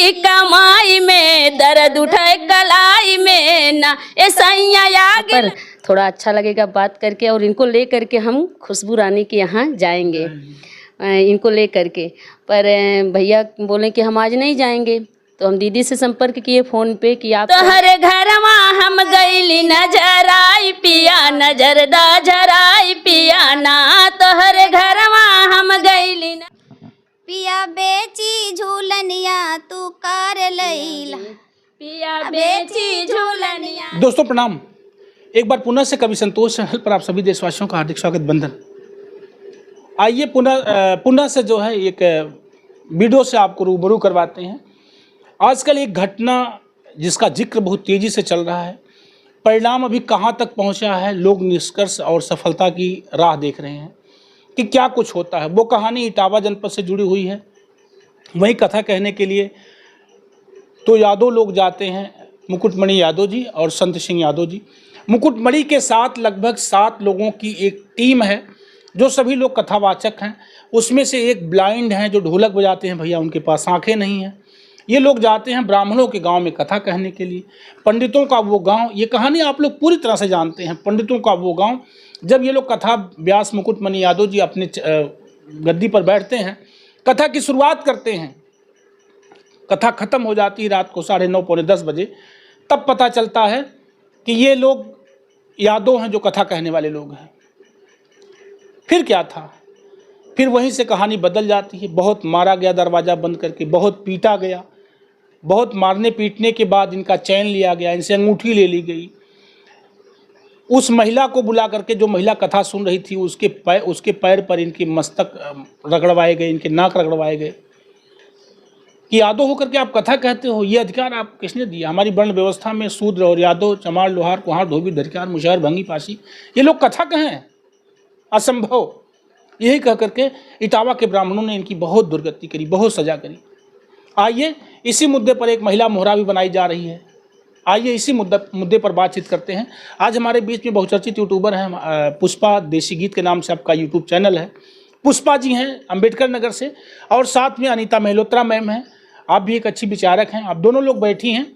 की कमाई में, दर्द उठे कलाई में ना, ए सैया आगे। पर थोड़ा अच्छा लगेगा बात करके, और इनको ले करके हम खुशबू रानी के यहाँ जाएंगे, इनको ले करके। पर भैया बोले कि हम आज नहीं जाएंगे, तो हम दीदी से संपर्क किए फ़ोन पे कि आप तोहरे घरवा हम गईली नजर आई पिया, नजर दा झराई पिया ना, तोहरे घरवा हम गईली पिया बेची झूलनिया तू कर लैला, पिया बेची झूलनिया। दोस्तों प्रणाम, एक बार पुनः से कवि संतोष चैनल पर आप सभी देशवासियों का हार्दिक स्वागत, बंधन। आइए पुनः से जो है एक वीडियो से आपको रूबरू करवाते हैं। आजकल एक घटना जिसका जिक्र बहुत तेज़ी से चल रहा है, परिणाम अभी कहाँ तक पहुँचा है, लोग निष्कर्ष और सफलता की राह देख रहे हैं कि क्या कुछ होता है। वो कहानी इटावा जनपद से जुड़ी हुई है। वहीं कथा कहने के लिए तो यादव लोग जाते हैं, मुकुटमणि यादव जी और संत सिंह यादव जी। मुकुटमणि के साथ लगभग 7 लोगों की एक टीम है, जो सभी लोग कथावाचक हैं। उसमें से एक ब्लाइंड हैं जो ढोलक बजाते हैं, भैया उनके पास आंखें नहीं हैं। ये लोग जाते हैं ब्राह्मणों के गांव में कथा कहने के लिए। पंडितों का वो गांव, ये कहानी आप लोग पूरी तरह से जानते हैं। पंडितों का वो गांव, जब ये लोग कथा व्यास मुकुटमणि यादव जी अपने गद्दी पर बैठते हैं, कथा की शुरुआत करते हैं, कथा ख़त्म हो जाती है रात को 9:30 पौने 10 बजे। तब पता चलता है कि ये लोग यादव हैं जो कथा कहने वाले लोग हैं। फिर क्या था, फिर वहीं से कहानी बदल जाती है। बहुत मारा गया दरवाज़ा बंद करके, बहुत पीटा गया, बहुत मारने पीटने के बाद इनका चैन लिया गया, इनसे अंगूठी ले ली गई। उस महिला को बुला करके, जो महिला कथा सुन रही थी, उसके पैर पर इनके मस्तक रगड़वाए गए, इनके नाक रगड़वाए गए कि यादव होकर के आप कथा कहते हो, ये अधिकार आप किसने दिया? हमारी वर्ण व्यवस्था में शूद्र और यादव, चमार, लोहार, कुहार, धोबी, धरिकार, मुशहर, भंगी, पासी, ये लोग कथा कहें, असंभव। यही कह करके इटावा के ब्राह्मणों ने इनकी बहुत दुर्गति करी, बहुत सजा करी। आइए इसी मुद्दे पर एक महिला मोहरा भी बनाई जा रही है। आइए इसी मुद्दे पर बातचीत करते हैं। आज हमारे बीच में बहुचर्चित यूट्यूबर हैं, पुष्पा देसी गीत के नाम से आपका यूट्यूब चैनल है। पुष्पा जी हैं अम्बेडकर नगर से, और साथ में अनीता मेहलोत्रा मैम हैं, आप भी एक अच्छी विचारक हैं। आप दोनों लोग बैठी हैं।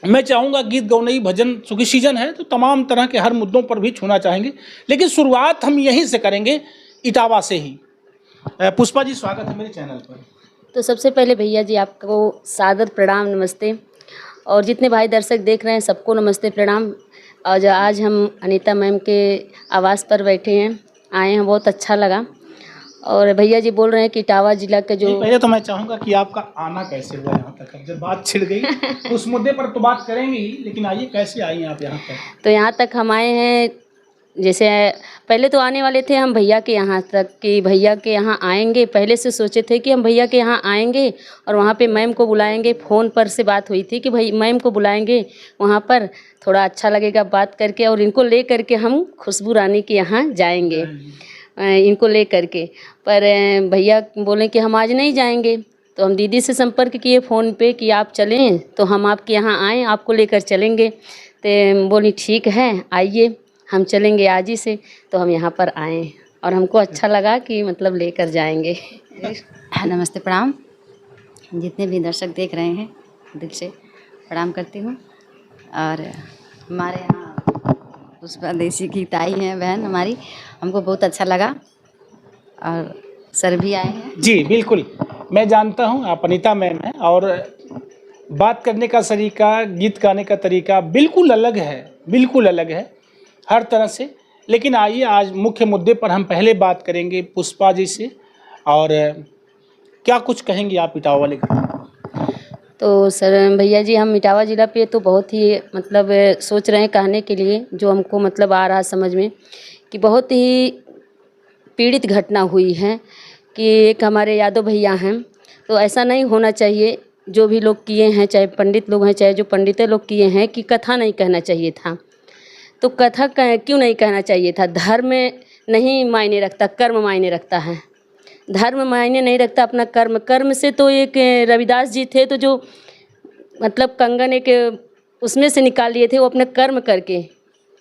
मैं चाहूँगा गीत गौनई भजन, चूँकि सीजन है तो तमाम तरह के हर मुद्दों पर भी छूना चाहेंगे, लेकिन शुरुआत हम यहीं से करेंगे, इटावा से ही। पुष्पा जी, स्वागत है मेरे चैनल पर। तो सबसे पहले भैया जी आपको सादर प्रणाम, नमस्ते। और जितने भाई दर्शक देख रहे हैं सबको नमस्ते, प्रणाम। और आज हम अनीता मैम के आवास पर बैठे हैं, आए हैं, बहुत अच्छा लगा। और भैया जी बोल रहे हैं कि इटावा जिला के जो, पहले तो मैं चाहूँगा कि आपका आना कैसे हुआ यहाँ तक। अब जब बात छिड़ गई उस मुद्दे पर तो बात करेंगे ही, लेकिन आइए कैसे आई हैं आप यहाँ तक? तो यहाँ तक हम आए हैं, जैसे पहले तो आने वाले थे हम भैया के यहाँ तक, कि भैया के यहाँ आएंगे। पहले से सोचे थे कि हम भैया के यहाँ आएंगे और वहाँ पे मैम को बुलाएंगे। फ़ोन पर से बात हुई थी कि भाई मैम को बुलाएंगे, वहाँ पर थोड़ा अच्छा लगेगा बात करके, और इनको ले करके हम खुशबू रानी के यहाँ जाएंगे, इनको ले करके। पर भैया बोले कि हम आज नहीं जाएंगे, तो हम दीदी से संपर्क किए फ़ोन पे कि आप चलें तो हम आपके यहाँ आएँ, आपको लेकर चलेंगे। तो बोली ठीक है, आइए हम चलेंगे आज ही से। तो हम यहाँ पर आए और हमको अच्छा लगा कि मतलब लेकर जाएंगे। नमस्ते, प्रणाम। जितने भी दर्शक देख रहे हैं दिल से प्रणाम करती हूँ। और हमारे यहाँ पुष्पा देसी की ताई हैं, बहन हमारी, हमको बहुत अच्छा लगा। और सर भी आए हैं। जी बिल्कुल, मैं जानता हूँ आप अनीता मैम हैं, और बात करने का तरीका, गीत गाने का तरीका बिल्कुल अलग है, बिल्कुल अलग है हर तरह से। लेकिन आइए आज मुख्य मुद्दे पर हम पहले बात करेंगे पुष्पा जी से। और क्या कुछ कहेंगी आप इटावा वाले का? तो सर भैया जी, हम इटावा ज़िला पे तो बहुत ही मतलब सोच रहे हैं कहने के लिए, जो हमको मतलब आ रहा समझ में, कि बहुत ही पीड़ित घटना हुई है। कि एक हमारे यादव भैया हैं, तो ऐसा नहीं होना चाहिए। जो भी लोग किए हैं, चाहे पंडित लोग हैं, चाहे जो पंडितें लोग किए हैं, कि कथा नहीं कहना चाहिए था। तो कथा क्यों नहीं कहना चाहिए था? धर्म नहीं मायने रखता, कर्म मायने रखता है। धर्म मायने नहीं रखता, अपना कर्म। कर्म से तो एक रविदास जी थे, तो जो मतलब कंगन एक उसमें से निकाल लिए थे, वो अपना कर्म करके,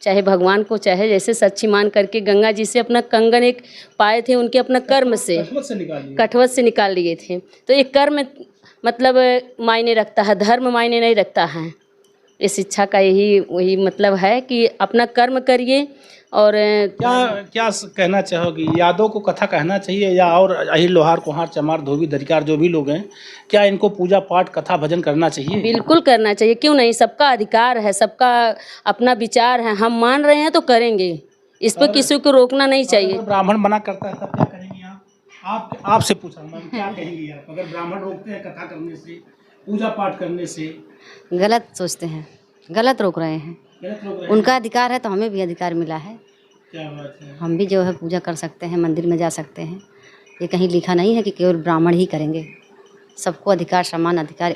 चाहे भगवान को चाहे जैसे सच्ची मान करके गंगा जी से अपना कंगन एक पाए थे, उनके अपना कर्म से, कठवत से निकाल लिए थे। तो एक कर्म मतलब मायने रखता है, धर्म मायने नहीं रखता है। ये शिक्षा का यही वही मतलब है कि अपना कर्म करिए। और क्या कहना चाहोगी, यादव को कथा कहना चाहिए या और अहिर लोहार कुम्हार चमार धोबी दरिकार जो भी लोग हैं, क्या इनको पूजा पाठ कथा भजन करना चाहिए? बिल्कुल करना चाहिए, क्यों नहीं। सबका अधिकार है, सबका अपना विचार है, हम मान रहे हैं तो करेंगे, इस पर किसी को रोकना नहीं चाहिए। अगर ब्राह्मण मना करता है तब क्या करेंगी आप आपसे पूछा मैं, क्या कहेंगी आप अगर ब्राह्मण रोकते हैं कथा करने से, पूजा पाठ करने से? गलत सोचते हैं, गलत रोक रहे हैं। गलत रोक रहे हैं? उनका अधिकार है तो हमें भी अधिकार मिला है। क्या बात है। हम भी जो है पूजा कर सकते हैं, मंदिर में जा सकते हैं। ये कहीं लिखा नहीं है कि केवल ब्राह्मण ही करेंगे। सबको अधिकार, समान अधिकार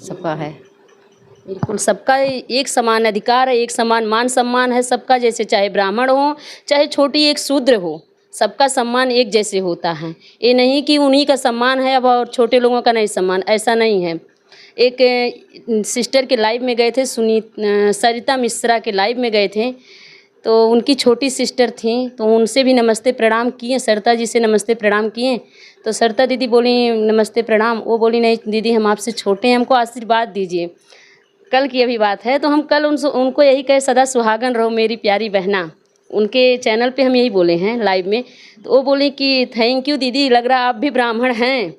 सबका है। बिल्कुल सबका एक समान अधिकार है, एक समान मान सम्मान है सबका, जैसे चाहे ब्राह्मण हो चाहे छोटी एक शूद्र हो, सबका सम्मान एक जैसे होता है। ये नहीं कि उन्हीं का सम्मान है अब और छोटे लोगों का नहीं सम्मान, ऐसा नहीं है। एक सिस्टर के लाइव में गए थे, सरिता मिश्रा के लाइव में गए थे, तो उनकी छोटी सिस्टर थी, तो उनसे भी नमस्ते प्रणाम किए, सरिता जी से नमस्ते प्रणाम किए। तो सरिता दीदी बोली नमस्ते प्रणाम, वो बोली नहीं दीदी हम आपसे छोटे हैं, हमको आशीर्वाद दीजिए। कल की अभी बात है, तो हम कल उनको यही कहे सदा सुहागन रहो मेरी प्यारी बहना, उनके चैनल पे हम यही बोले हैं लाइव में। तो वो बोले कि थैंक यू दीदी, लग रहा आप भी ब्राह्मण हैं।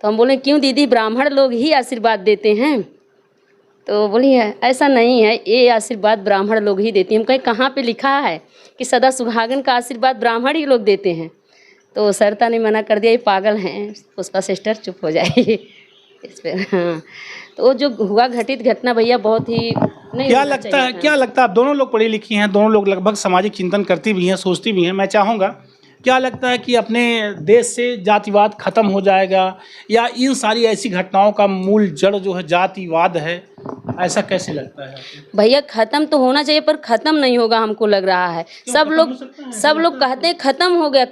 तो हम बोले क्यों दीदी, ब्राह्मण लोग ही आशीर्वाद देते हैं। तो बोली ऐसा नहीं है, ये आशीर्वाद ब्राह्मण लोग ही देते हैं। हम कहे कहाँ पे लिखा है कि सदा सुहागन का आशीर्वाद ब्राह्मण ही लोग देते हैं। तो सरिता ने मना कर दिया, ये पागल हैं, पुष्पा सिस्टर चुप हो जाइए इस पर। हाँ, तो वो जो हुआ घटित घटना भैया बहुत ही नहीं क्या होना लगता है, चाहिए क्या लगता है, दोनों लोग पढ़ी लिखी हैं, दोनों लोग लगभग सामाजिक चिंतन करती भी हैं, सोचती भी हैं। मैं चाहूँगा क्या लगता है कि अपने देश से जातिवाद खत्म हो जाएगा या इन सारी ऐसी घटनाओं का मूल जड़ जो है जातिवाद है, ऐसा कैसे लगता है? भैया खत्म तो होना चाहिए पर खत्म नहीं होगा, हमको लग रहा है। सब लोग कहते हैं खत्म हो गया,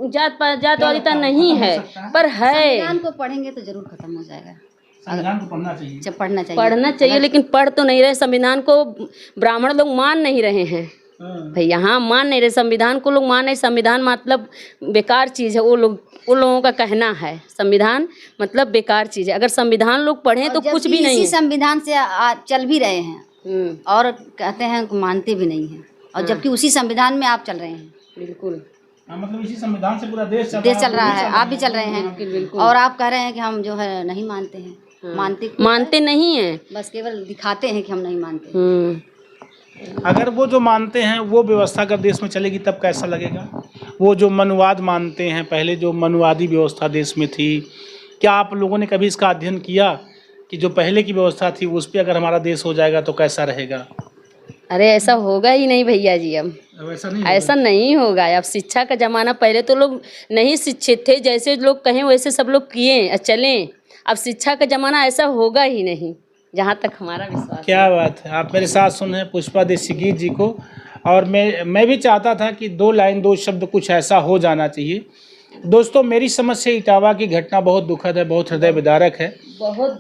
जातवादिता नहीं है, पर है। संविधान को पढ़ेंगे तो जरूर खत्म हो जाएगा। संविधान को पढ़ना चाहिए। जब पढ़ना चाहिए, पढ़ना चाहिए, लेकिन पढ़ तो नहीं रहे। संविधान को ब्राह्मण लोग मान नहीं रहे हैं भैया, हाँ मान नहीं रहे संविधान को, लोग मान नहीं। संविधान मतलब बेकार चीज़ है, उन लोगों का कहना है संविधान मतलब बेकार चीज़ है। अगर संविधान लोग पढ़ें तो कुछ भी नहीं है। संविधान से चल भी रहे हैं और कहते हैं मानते भी नहीं हैं, और जबकि उसी संविधान में आप चल रहे हैं। बिल्कुल, मतलब इसी संविधान से पूरा देश चल रहा है, आप भी चल रहे हैं और आप कह रहे हैं कि हम जो है नहीं मानते हैं। मानते नहीं हैं, बस केवल दिखाते हैं कि हम नहीं मानते। अगर वो जो मानते हैं वो व्यवस्था अगर देश में चलेगी तब कैसा लगेगा? वो जो मनुवाद मानते हैं, पहले जो मनुवादी व्यवस्था देश में थी, क्या आप लोगों ने कभी इसका अध्ययन किया कि जो पहले की व्यवस्था थी उस पर अगर हमारा देश हो जाएगा तो कैसा रहेगा? अरे ऐसा होगा ही नहीं भैया जी, अब ऐसा नहीं होगा। अब शिक्षा का ज़माना, पहले तो लोग नहीं शिक्षित थे, जैसे लोग कहें वैसे सब लोग किए चलें। अब शिक्षा का ज़माना ऐसा होगा ही नहीं, जहाँ तक हमारा विश्वास। क्या बात है, आप मेरे साथ सुने पुष्पा देशीगीत जी को। और मैं भी चाहता था कि 2 लाइन 2 शब्द कुछ ऐसा हो जाना चाहिए। दोस्तों, मेरी समझ से इटावा की घटना बहुत दुखद है, बहुत हृदय विदारक है।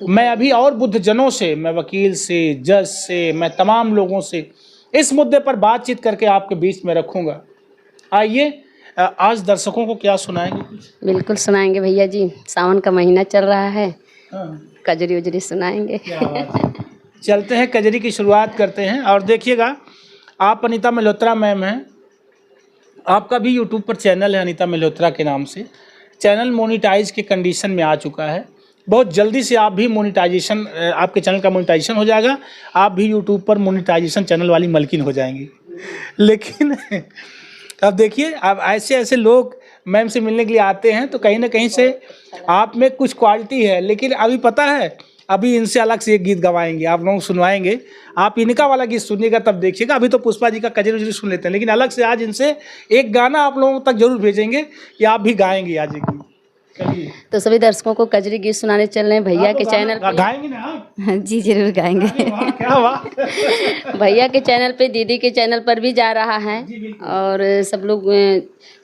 मैं अभी और बुद्धजनों से, मैं वकील से, जज से, मैं तमाम लोगों से इस मुद्दे पर बातचीत करके आपके बीच में रखूँगा। आइए आज दर्शकों को क्या सुनाएंगे? कुछ बिल्कुल सुनाएंगे भैया जी, सावन का महीना चल रहा है, कजरी उजरी सुनाएंगे। चलते हैं, कजरी की शुरुआत करते हैं। और देखिएगा, आप अनीता मल्होत्रा मैम हैं, आपका भी यूट्यूब पर चैनल है अनीता मल्होत्रा के नाम से। चैनल मोनिटाइज के कंडीशन में आ चुका है। बहुत जल्दी से आप भी मोनिटाइजेशन, आपके चैनल का मोनिटाइजेशन हो जाएगा, आप भी यूट्यूब पर मोनिटाइजेशन चैनल वाली मलकिन हो जाएंगी। लेकिन अब देखिए, अब ऐसे ऐसे लोग मैम से मिलने के लिए आते हैं तो कहीं ना कहीं से आप में कुछ क्वालिटी है। लेकिन अभी पता है, अभी इनसे अलग से एक गीत गवाएंगे, आप लोग सुनवाएंगे। आप इनका वाला गीत सुनिएगा तब देखिएगा। अभी तो पुष्पा जी का कजरी उजरी सुन लेते हैं, लेकिन अलग से आज इनसे एक गाना आप लोगों तक जरूर भेजेंगे कि आप भी गाएंगे आज एक गीत। तो सभी दर्शकों को कजरी गीत सुनाने चल रहे हैं भैया के चैनल पे। गाएंगे ना आप? जी जरूर गाएंगे। क्या बात। भैया के चैनल पे, दीदी के चैनल पर भी जा रहा है और सब लोग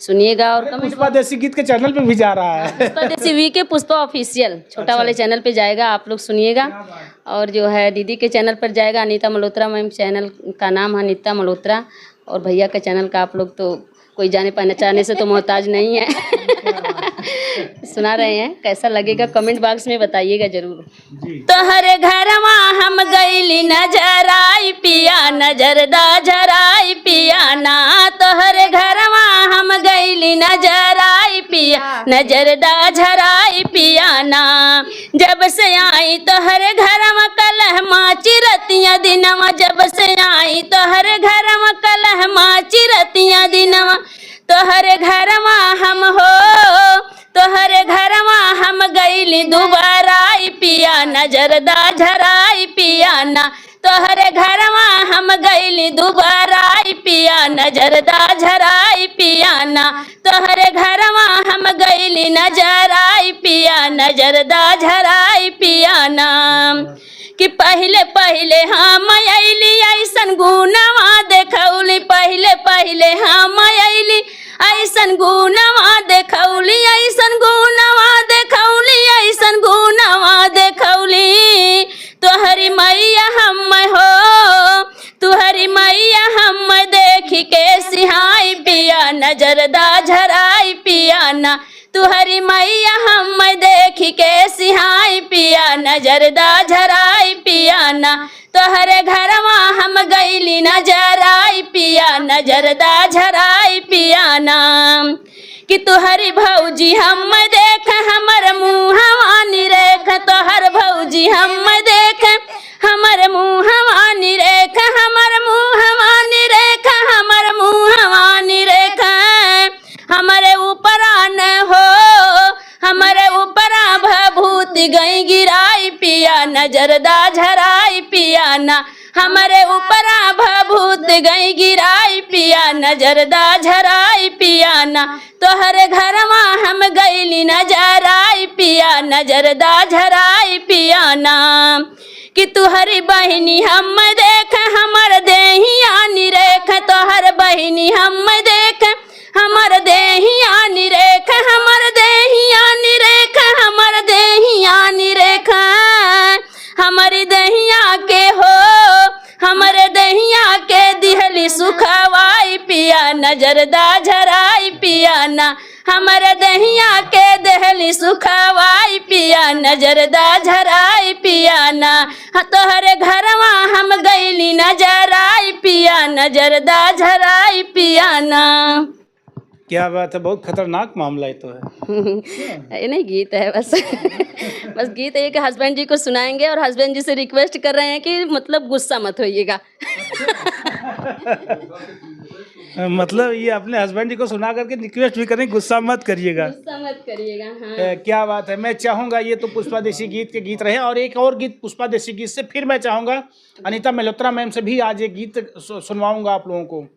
सुनिएगा। और पुष्पा देशीगीत के चैनल पे भी जा रहा है। पुष्पा देशी के पुष्पा ऑफिशियल छोटा वाले चैनल पे जाएगा, आप लोग सुनिएगा। और जो है दीदी के चैनल पर जाएगा, अनीता मल्होत्रा मैम, चैनल का नाम है अनीता मल्होत्रा। और भैया के चैनल का आप लोग तो कोई जाने पहचाने से तो मोहताज नहीं है। सुना रहे हैं, कैसा लगेगा कमेंट बॉक्स में बताइएगा जरूर। जी तोहरे घरवा हम गईली नजर आई पिया, नजर दा झराई पिया ना। तोहरे घरवा हम गईली नजर आई पिया, नजर दा झराई पिया ना। जब से आई तोहरे घरवा कलह माची रतिया दिनवा, जब से आई तोहरे घरवा कलह माची रतिया दिनवा। तोहरे घरवा हम हो, तोहरे घरवा हम गईली दोबारा आई पिया, नजर दा झराई पिया ना। तोहरे घरवा हम गईली दोबारा आई पिया, नजर दा झराई पिया ना। तोहरे घरवा हम गईली नजर आई पिया, नजर दा झराई पिया ना। कि पहले पहले हम अइली ऐसन गुनवा देखौली, पहले पहले हम अइली ऐसन गुनवा देखौली, ऐसन गुनवा देखौली, ऐसन गुनवा देखौली। तोहरी मैया हम हो, तुहरी मैया हम देख के सिहाई पिया, नजर दा झराई पिया ना। तुहरी मैया हम देख के सिहाई पिया, नजर दा झराई पिया ना। तोहरे घरवा हम गईली नजर आई पिया, नजर दा झराई पिया ना। कि तुहरी भौजी हम देख हमर मुँहवा निरेख, तोहर भौजी हम देख हमर मुँहवा निरेख, हमर मुँहवा निरेख, हमर मुँहवा निरेख। हमारे ऊपर न हो, हमारे ऊपर भभूति गई गिराई पिया, नजर दा झराई पिया ना। हमारे ऊपर भभूत गई गिराई पिया, नजर दा झराई पिया ना। तोहरे घरवा हम गईली नजर आई पिया, नजर दा झराई पिया ना। कि तुहरी बहिनी हम देख हमर देहिया निरेख, तोहर बहिनी हम देख हमर देहिया निरेख, हमर देहिया निरेख, हमर देहिया निरेख। हमरी दहिया के हो, हमरे दहिया के दिहली सुखवाई पिया, नजर दा झराई पिया ना। हमरे दहिया के देहली सुखवाई पिया, नजर दा झराई पिया ना। तोहरे घरवा हम गईली नजर आई पिया, नजर दा झराई पिया ना। क्या बात है, बहुत खतरनाक मामला है तो है। ये नहीं गीत है बस बस गीत है कि हस्बैंड जी को सुनाएंगे और हस्बैंड जी से रिक्वेस्ट कर रहे हैं कि मतलब गुस्सा मत होइएगा। मतलब ये अपने हस्बैंड जी को सुना करके रिक्वेस्ट भी करें, गुस्सा मत करिएगा, गुस्सा मत करिएगा। हाँ। क्या बात है। मैं चाहूँगा, ये तो पुष्पा देसी गीत के गीत रहे, और एक और गीत पुष्पा देसी गीत से फिर मैं चाहूँगा अनीता मल्होत्रा मैम से भी आज एक गीत सुनवाऊँगा आप लोगों को।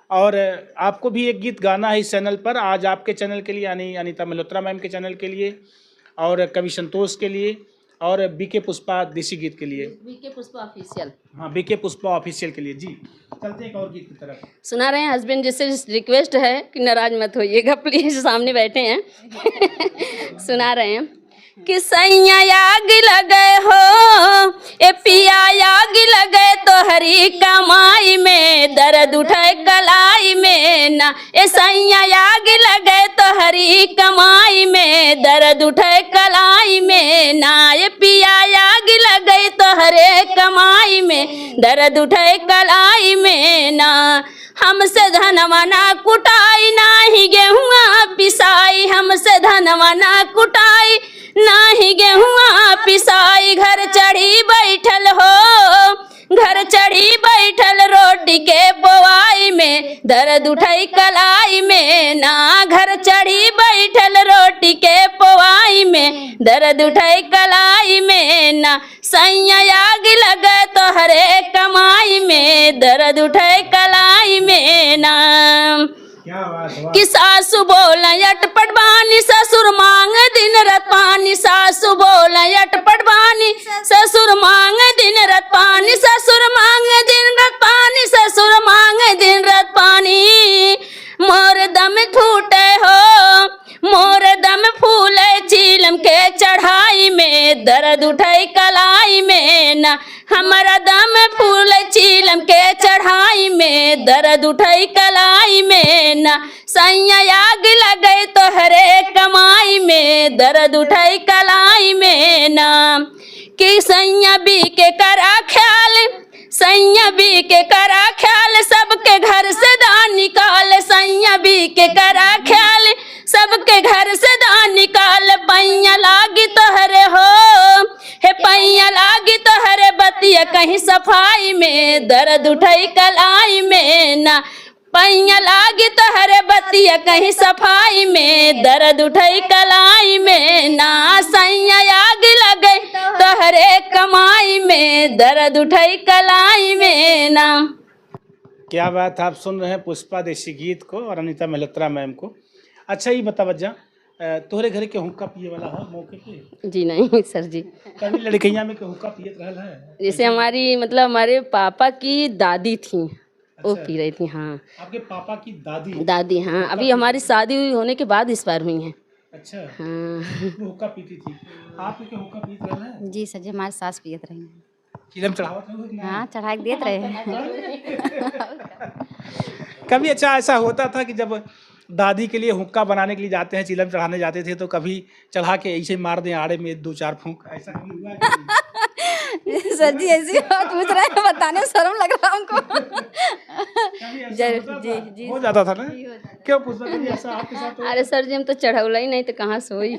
और आपको भी एक गीत गाना है इस चैनल पर, आज आपके चैनल के लिए यानी अनीता मल्होत्रा मैम के चैनल के लिए, और कवि संतोष के लिए, और बीके पुष्पा देसी गीत के लिए, बीके पुष्पा ऑफिशियल। हाँ, बीके पुष्पा ऑफिशियल के लिए। जी चलते एक और गीत की तरफ। सुना रहे हैं, हस्बैंड जी से रिक्वेस्ट है कि नाराज मत होइएगा प्लीज, सामने बैठे हैं। सुना रहे हैं कि सैया आग लगे हो, ए पिया आग लगे तोहरी कमाई में, दर्द उठे कलाई में ना। ए सैया आग लगे तोहरी कमाई में, दर्द उठे कलाई में ना। ए पिया आग लगे तोहरे कमाई में, दर्द उठे कलाई में ना। हमसे धनवा ना कुटाई नाही गेहुआ पिसाई, हमसे धनवा ना कुटाई नाही गेहुआ पिसाई। घर चढ़ी बैठल हो, घर चढ़ी बैठल रोटी के बोआई में, दर्द उठई कलाई में ना। घर चढ़ी बैठल रोटी के बोआई में, दर्द उठई कलाई में ना। सैया आग लगे तोहरे कमाई में, दर्द उठई कलाई में ना। कि सासु बोल अटपट बानी, ससुर मांग दिन रात पानी। सासु बोल अटपट बानी, ससुर मांग दिन रात पानी। ससुर मांग दिन रात पानी, ससुर मांग दिन रात पानी। मोर दम फूटे हो, मोर दम फूले चीलम के चढ़ाई में, दर्द उठई कलाई में ना। हमारा दम फूले चीलम के चढ़ाई में, दर्द उठाई कलाई में ना, सैया आग लगे तोहरे कमाई में, दर्द उठाई कलाई में ना। कि सैया बी के करा ख्याल, सैया बी के करा ख्याल, सबके घर से दान निकाल, सैया बी के करा ख्याल, सबके घर से दान निकाल। पैया लागी तोहरे हो, हे पैया लागी तोहरे बतिया कहीं सफाई में, दर्द उठाई कलाई में ना। पैया लागी तोहरे बतिया कहीं सफाई में, दर्द उठाई कलाई में ना। सैया आग लगे तोहरे कमाई में, दर्द उठाई कलाई में ना। क्या बात, आप सुन रहे हैं पुष्पा देसी गीत को और अनीता मल्होत्रा मैम को। अच्छा ये बता बच्चा, तोहरे घर के हुक्का पिए वाला है मौके पे? जी नहीं सर जी। कभी लड़कैया में के हुक्का पियत रहल है? जैसे हमारी मतलब हमारे पापा की दादी थी, वो अच्छा। पी रही थी। हाँ आपके पापा की दादी? दादी, हाँ अभी हमारी शादी हुई होने के बाद इस बार हुई हैं। अच्छा। हाँ वो हुक्का पीती थी। आप के हुक्का पीत रहल है? जी सर जी, हमारे सास पियत रही हैं। चिलम चढ़ावत रहो कि हाँ, चढ़ा के देत रहे हैं। कभी अच्छा ऐसा होता था कि जब दादी के लिए हुक्का बनाने के लिए जाते हैं, चिलम चढ़ाने जाते थे, तो कभी चढ़ा के ऐसे मार दें आड़े में 2-4 फूंक, ऐसा कभी हुआ कि नहीं? सर जी ऐसी बात पूछ रहे हैं, बताने में शर्म लग रहा है हमको। कभी ऐसा होता जी था? जी हो जाता था ना? क्यों पुष्पा दीदी ऐसा आपके साथ अरे सर जी हम तो चढ़ौला ही नहीं तो कहाँ से हुई।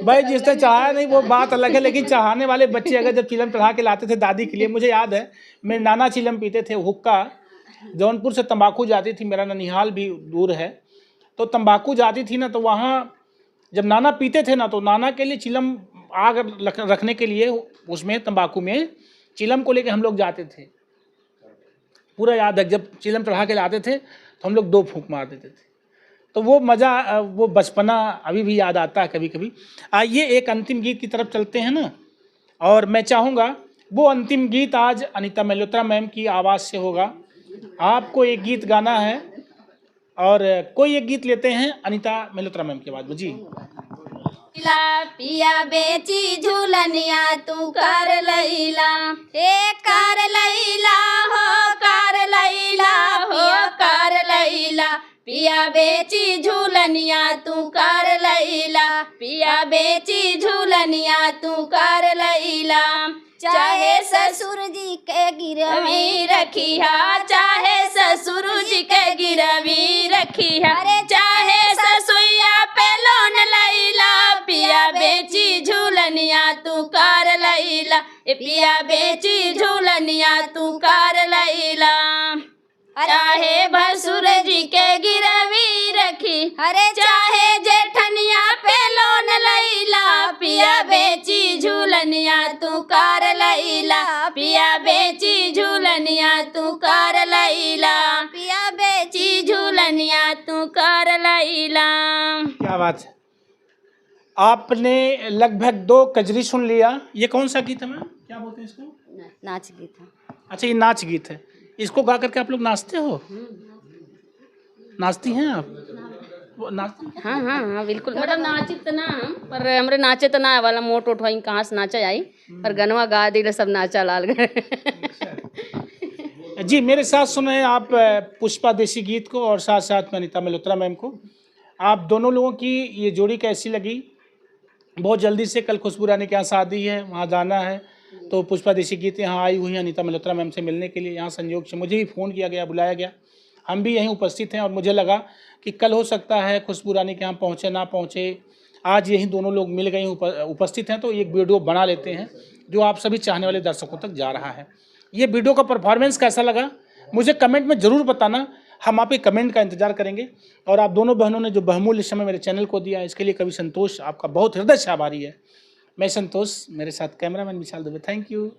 भाई जिसने चढ़ाया नहीं वो बात अलग है, लेकिन चढ़ाने वाले बच्चे अगर जब चिलम चढ़ा के लाते थे दादी के लिए, मुझे याद है मेरे नाना चिलम पीते थे हुक्का। जौनपुर से तंबाकू जाती थी, मेरा ननिहाल भी दूर है, तो तंबाकू जाती थी ना, तो वहाँ जब नाना पीते थे ना, तो नाना के लिए चिलम आग रखने के लिए उसमें तंबाकू में चिलम को लेके हम लोग जाते थे। पूरा याद है, जब चिलम चढ़ा के लाते थे तो हम लोग 2 फूंक मार देते थे। तो वो मज़ा, वो बचपना अभी भी याद आता है कभी कभी। आइए एक अंतिम गीत की तरफ चलते हैं ना, और मैं चाहूँगा वो अंतिम गीत आज अनीता मल्होत्रा मैम की आवाज़ से होगा। आपको एक गीत गाना है और कोई एक गीत लेते हैं अनीता मल्होत्रा मैम की आवाज़ में। जी। पिया बेची झूलनिया तू कर लैला, ए कर लैला हो, कर लैला हो, कर लैला। पिया बेची झूलनिया तू कर लैला, पिया बेची झूलनिया तू कर लैला। चाहे ससुर जी के गिरवी रखिया, चाहे ससुर जी के गिरवी रखिया, चाहे ससुइया पे लोन लैला। पिया बेची झूलनिया तू कर लैला, पिया बेची झूलनिया तू कर लैला। चाहे भसुर जी के गिरवी रखी, अरे चाहे जेठनिया पे लोन लैला। पिया बेची झूलनिया तू कर लैला, पिया बेची झूलनिया तू कर लैला, पिया बेची झूलनिया तू कर लैला। क्या बात है, आपने लगभग 2 कजरी सुन लिया। ये कौन सा गीत है मैम, क्या बोलते हैं इसको? नाच गीत है। अच्छा ये नाच गीत है। इसको गा करके आप लोग नाचते हो? नाचती हैं आप? वो नाचती हैं? हाँ हाँ हाँ बिल्कुल, मतलब नाचित तो ना हम, पर हमरे नाचे तो ना वाला मोट उठवाई कहाँ से नाचा आई, पर गनवा गा दिले सब नाचा लाल गए। जी मेरे साथ सुने आप पुष्पा देसी गीत को और साथ साथ में अनीता मल्होत्रा मैम को। आप दोनों लोगों की ये जोड़ी कैसी लगी? बहुत जल्दी से कल खुशबू रानी के यहाँ शादी है, वहाँ जाना है, तो पुष्पा देसी गीत यहाँ आई हुई है अनीता मल्होत्रा मैम से मिलने के लिए। यहाँ संयोग से मुझे भी फ़ोन किया गया, बुलाया गया, हम भी यहीं उपस्थित हैं और मुझे लगा कि कल हो सकता है खुशबू रानी के यहाँ पहुँचे ना पहुँचे, आज यहीं दोनों लोग मिल गए उपस्थित हैं, तो एक वीडियो बना लेते हैं जो आप सभी चाहने वाले दर्शकों तक जा रहा है। ये वीडियो का परफॉर्मेंस कैसा लगा मुझे कमेंट में ज़रूर बताना, हम आपके कमेंट का इंतजार करेंगे। और आप दोनों बहनों ने जो बहुमूल्य समय मेरे चैनल को दिया, इसके लिए कवि संतोष आपका बहुत हृदय से आभारी है। मैं संतोष, मेरे साथ cameraman Vishal Dubey. Thank you.